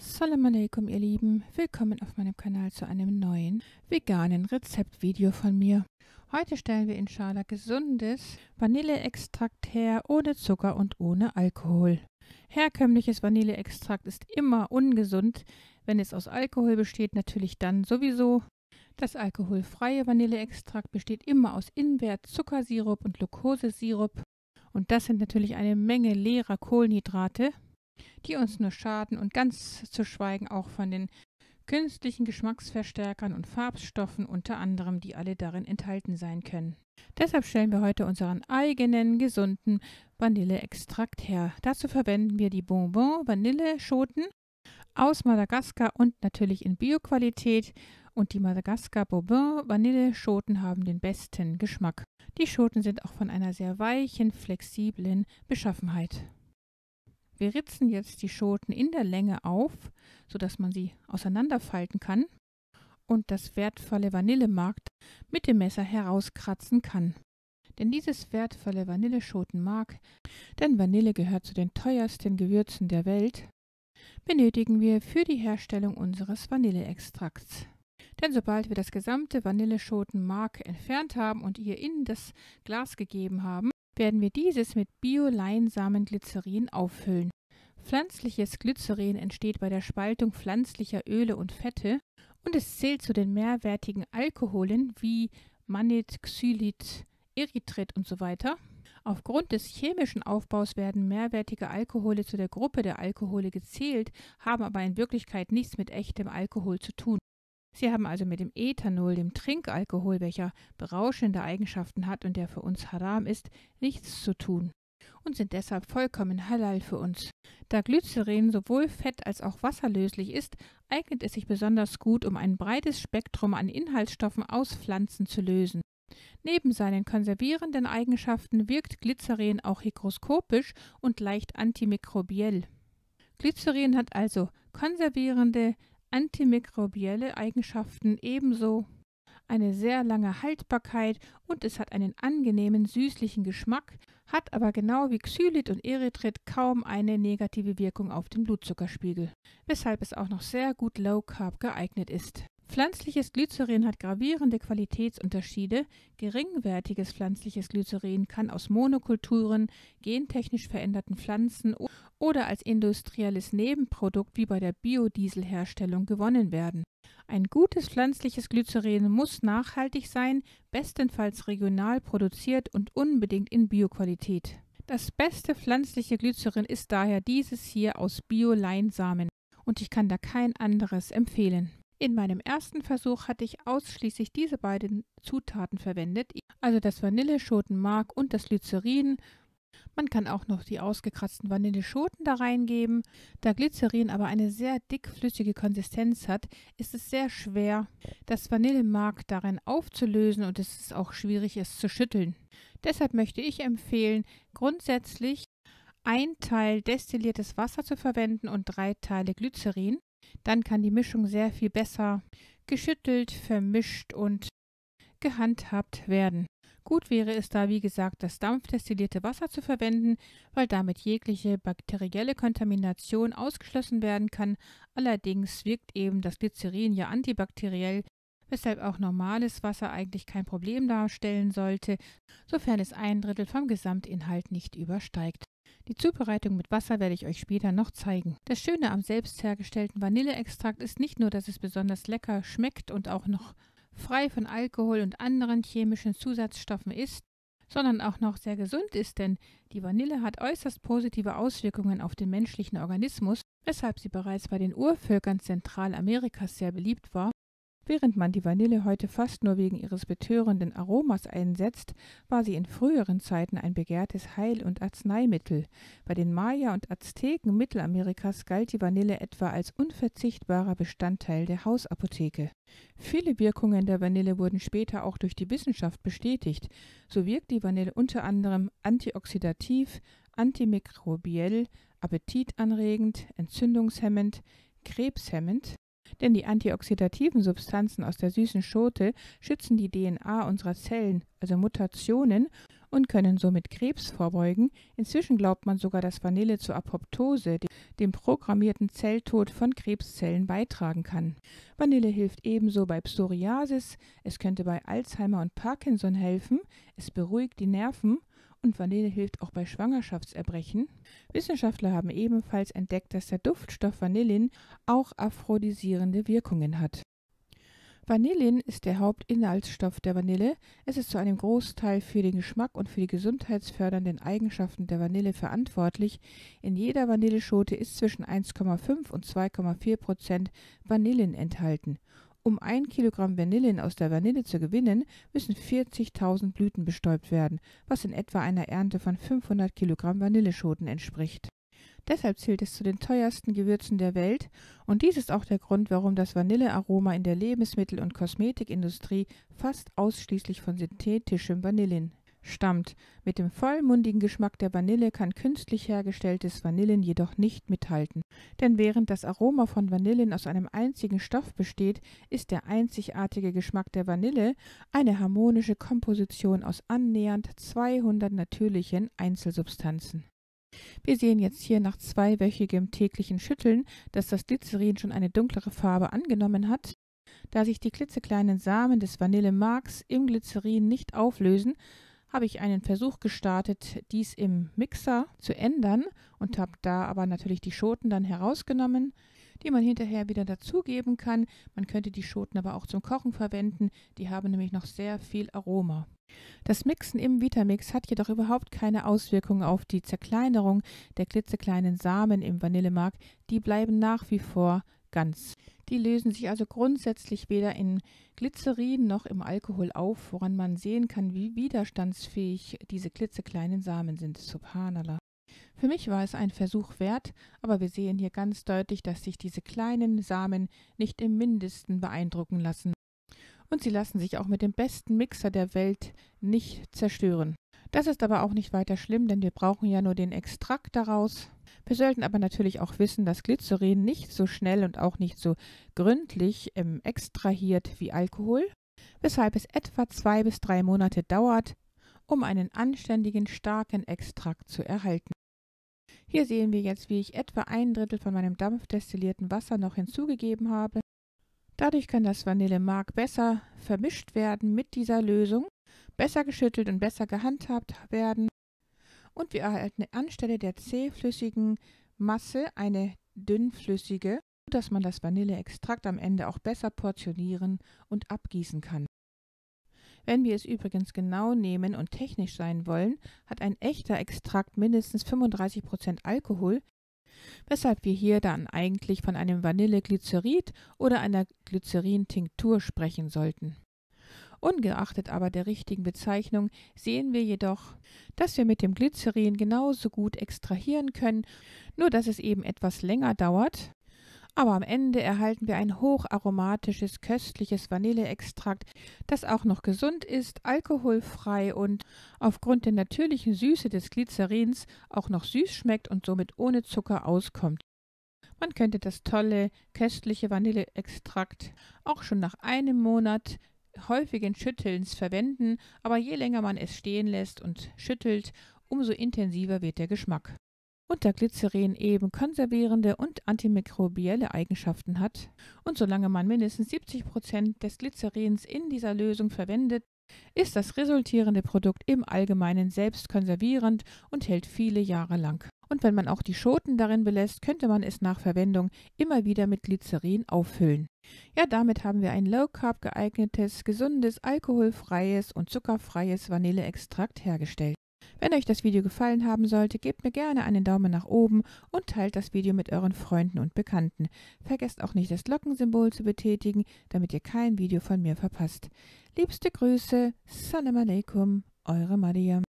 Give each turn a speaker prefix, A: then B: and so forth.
A: Salam alaikum, ihr Lieben. Willkommen auf meinem Kanal zu einem neuen veganen Rezeptvideo von mir. Heute stellen wir inshallah gesundes Vanilleextrakt her, ohne Zucker und ohne Alkohol. Herkömmliches Vanilleextrakt ist immer ungesund, wenn es aus Alkohol besteht, natürlich dann sowieso. Das alkoholfreie Vanilleextrakt besteht immer aus Ingwer, Zuckersirup und Glukosesirup. Und das sind natürlich eine Menge leerer Kohlenhydrate, die uns nur schaden, und ganz zu schweigen auch von den künstlichen Geschmacksverstärkern und Farbstoffen unter anderem, die alle darin enthalten sein können. Deshalb stellen wir heute unseren eigenen gesunden Vanilleextrakt her. Dazu verwenden wir die Bonbon Vanilleschoten aus Madagaskar und natürlich in Bioqualität, und die Madagaskar Bonbon Vanilleschoten haben den besten Geschmack. Die Schoten sind auch von einer sehr weichen, flexiblen Beschaffenheit. Wir ritzen jetzt die Schoten in der Länge auf, sodass man sie auseinanderfalten kann und das wertvolle Vanillemark mit dem Messer herauskratzen kann. Denn dieses wertvolle Vanilleschotenmark, denn Vanille gehört zu den teuersten Gewürzen der Welt, benötigen wir für die Herstellung unseres Vanilleextrakts. Denn sobald wir das gesamte Vanilleschotenmark entfernt haben und ihr in das Glas gegeben haben, werden wir dieses mit Bio-Leinsamenglycerin auffüllen. Pflanzliches Glycerin entsteht bei der Spaltung pflanzlicher Öle und Fette und es zählt zu den mehrwertigen Alkoholen wie Mannit, Xylit, Erythrit und so weiter. Aufgrund des chemischen Aufbaus werden mehrwertige Alkohole zu der Gruppe der Alkohole gezählt, haben aber in Wirklichkeit nichts mit echtem Alkohol zu tun. Sie haben also mit dem Ethanol, dem Trinkalkohol, welcher berauschende Eigenschaften hat und der für uns haram ist, nichts zu tun und sind deshalb vollkommen halal für uns. Da Glycerin sowohl fett- als auch wasserlöslich ist, eignet es sich besonders gut, um ein breites Spektrum an Inhaltsstoffen aus Pflanzen zu lösen. Neben seinen konservierenden Eigenschaften wirkt Glycerin auch hygroskopisch und leicht antimikrobiell. Glycerin hat also konservierende, antimikrobielle Eigenschaften, ebenso eine sehr lange Haltbarkeit, und es hat einen angenehmen süßlichen Geschmack, hat aber genau wie Xylit und Erythrit kaum eine negative Wirkung auf den Blutzuckerspiegel, weshalb es auch noch sehr gut Low Carb geeignet ist. Pflanzliches Glycerin hat gravierende Qualitätsunterschiede. Geringwertiges pflanzliches Glycerin kann aus Monokulturen, gentechnisch veränderten Pflanzen oder als industrielles Nebenprodukt wie bei der Biodieselherstellung gewonnen werden. Ein gutes pflanzliches Glycerin muss nachhaltig sein, bestenfalls regional produziert und unbedingt in Bioqualität. Das beste pflanzliche Glycerin ist daher dieses hier aus Bio-Leinsamen, und ich kann da kein anderes empfehlen. In meinem ersten Versuch hatte ich ausschließlich diese beiden Zutaten verwendet, also das Vanilleschotenmark und das Glycerin. Man kann auch noch die ausgekratzten Vanilleschoten da reingeben. Da Glycerin aber eine sehr dickflüssige Konsistenz hat, ist es sehr schwer, das Vanillemark darin aufzulösen, und es ist auch schwierig, es zu schütteln. Deshalb möchte ich empfehlen, grundsätzlich 1 Teil destilliertes Wasser zu verwenden und 3 Teile Glycerin. Dann kann die Mischung sehr viel besser geschüttelt, vermischt und gehandhabt werden. Gut wäre es da, wie gesagt, das dampfdestillierte Wasser zu verwenden, weil damit jegliche bakterielle Kontamination ausgeschlossen werden kann. Allerdings wirkt eben das Glycerin ja antibakteriell, weshalb auch normales Wasser eigentlich kein Problem darstellen sollte, sofern es 1/3 vom Gesamtinhalt nicht übersteigt. Die Zubereitung mit Wasser werde ich euch später noch zeigen. Das Schöne am selbst hergestellten Vanilleextrakt ist nicht nur, dass es besonders lecker schmeckt und auch noch frei von Alkohol und anderen chemischen Zusatzstoffen ist, sondern auch noch sehr gesund ist, denn die Vanille hat äußerst positive Auswirkungen auf den menschlichen Organismus, weshalb sie bereits bei den Urvölkern Zentralamerikas sehr beliebt war. Während man die Vanille heute fast nur wegen ihres betörenden Aromas einsetzt, war sie in früheren Zeiten ein begehrtes Heil- und Arzneimittel. Bei den Maya und Azteken Mittelamerikas galt die Vanille etwa als unverzichtbarer Bestandteil der Hausapotheke. Viele Wirkungen der Vanille wurden später auch durch die Wissenschaft bestätigt. So wirkt die Vanille unter anderem antioxidativ, antimikrobiell, appetitanregend, entzündungshemmend, krebshemmend. Denn die antioxidativen Substanzen aus der süßen Schote schützen die DNA unserer Zellen, also Mutationen, und können somit Krebs vorbeugen. Inzwischen glaubt man sogar, dass Vanille zur Apoptose, dem programmierten Zelltod von Krebszellen, beitragen kann. Vanille hilft ebenso bei Psoriasis, es könnte bei Alzheimer und Parkinson helfen, es beruhigt die Nerven und Vanille hilft auch bei Schwangerschaftserbrechen. Wissenschaftler haben ebenfalls entdeckt, dass der Duftstoff Vanillin auch aphrodisierende Wirkungen hat. Vanillin ist der Hauptinhaltsstoff der Vanille. Es ist zu einem Großteil für den Geschmack und für die gesundheitsfördernden Eigenschaften der Vanille verantwortlich. In jeder Vanilleschote ist zwischen 1,5 und 2,4% Vanillin enthalten. Um 1 Kilogramm Vanillin aus der Vanille zu gewinnen, müssen 40.000 Blüten bestäubt werden, was in etwa einer Ernte von 500 Kilogramm Vanilleschoten entspricht. Deshalb zählt es zu den teuersten Gewürzen der Welt und dies ist auch der Grund, warum das Vanillearoma in der Lebensmittel- und Kosmetikindustrie fast ausschließlich von synthetischem Vanillin stammt. Mit dem vollmundigen Geschmack der Vanille kann künstlich hergestelltes Vanillin jedoch nicht mithalten. Denn während das Aroma von Vanillin aus einem einzigen Stoff besteht, ist der einzigartige Geschmack der Vanille eine harmonische Komposition aus annähernd 200 natürlichen Einzelsubstanzen. Wir sehen jetzt hier nach 2-wöchigem täglichen Schütteln, dass das Glycerin schon eine dunklere Farbe angenommen hat. Da sich die klitzekleinen Samen des Vanillemarks im Glycerin nicht auflösen, habe ich einen Versuch gestartet, dies im Mixer zu ändern und habe da aber natürlich die Schoten dann herausgenommen, die man hinterher wieder dazugeben kann. Man könnte die Schoten aber auch zum Kochen verwenden, die haben nämlich noch sehr viel Aroma. Das Mixen im Vitamix hat jedoch überhaupt keine Auswirkungen auf die Zerkleinerung der klitzekleinen Samen im Vanillemark, die bleiben nach wie vor ganz. Die lösen sich also grundsätzlich weder in Glycerin noch im Alkohol auf, woran man sehen kann, wie widerstandsfähig diese klitzekleinen Samen sind. Subhanallah. Für mich war es ein Versuch wert, aber wir sehen hier ganz deutlich, dass sich diese kleinen Samen nicht im Mindesten beeindrucken lassen. Und sie lassen sich auch mit dem besten Mixer der Welt nicht zerstören. Das ist aber auch nicht weiter schlimm, denn wir brauchen ja nur den Extrakt daraus. Wir sollten aber natürlich auch wissen, dass Glycerin nicht so schnell und auch nicht so gründlich extrahiert wie Alkohol, weshalb es etwa 2 bis 3 Monate dauert, um einen anständigen, starken Extrakt zu erhalten. Hier sehen wir jetzt, wie ich etwa 1/3 von meinem dampfdestillierten Wasser noch hinzugegeben habe. Dadurch kann das Vanillemark besser vermischt werden mit dieser Lösung, besser geschüttelt und besser gehandhabt werden. Und wir erhalten anstelle der zähflüssigen Masse eine dünnflüssige, sodass man das Vanilleextrakt am Ende auch besser portionieren und abgießen kann. Wenn wir es übrigens genau nehmen und technisch sein wollen, hat ein echter Extrakt mindestens 35% Alkohol, weshalb wir hier dann eigentlich von einem Vanilleglycerid oder einer Glycerin-Tinktur sprechen sollten. Ungeachtet aber der richtigen Bezeichnung sehen wir jedoch, dass wir mit dem Glycerin genauso gut extrahieren können, nur dass es eben etwas länger dauert. Aber am Ende erhalten wir ein hocharomatisches, köstliches Vanilleextrakt, das auch noch gesund ist, alkoholfrei und aufgrund der natürlichen Süße des Glycerins auch noch süß schmeckt und somit ohne Zucker auskommt. Man könnte das tolle, köstliche Vanilleextrakt auch schon nach einem Monat häufigen Schüttelns verwenden, aber je länger man es stehen lässt und schüttelt, umso intensiver wird der Geschmack. Und da Glycerin eben konservierende und antimikrobielle Eigenschaften hat und solange man mindestens 70% des Glycerins in dieser Lösung verwendet, ist das resultierende Produkt im Allgemeinen selbst konservierend und hält viele Jahre lang. Und wenn man auch die Schoten darin belässt, könnte man es nach Verwendung immer wieder mit Glycerin auffüllen. Ja, damit haben wir ein Low-Carb geeignetes, gesundes, alkoholfreies und zuckerfreies Vanilleextrakt hergestellt. Wenn euch das Video gefallen haben sollte, gebt mir gerne einen Daumen nach oben und teilt das Video mit euren Freunden und Bekannten. Vergesst auch nicht, das Glockensymbol zu betätigen, damit ihr kein Video von mir verpasst. Liebste Grüße, Salam alaikum, eure Mariam.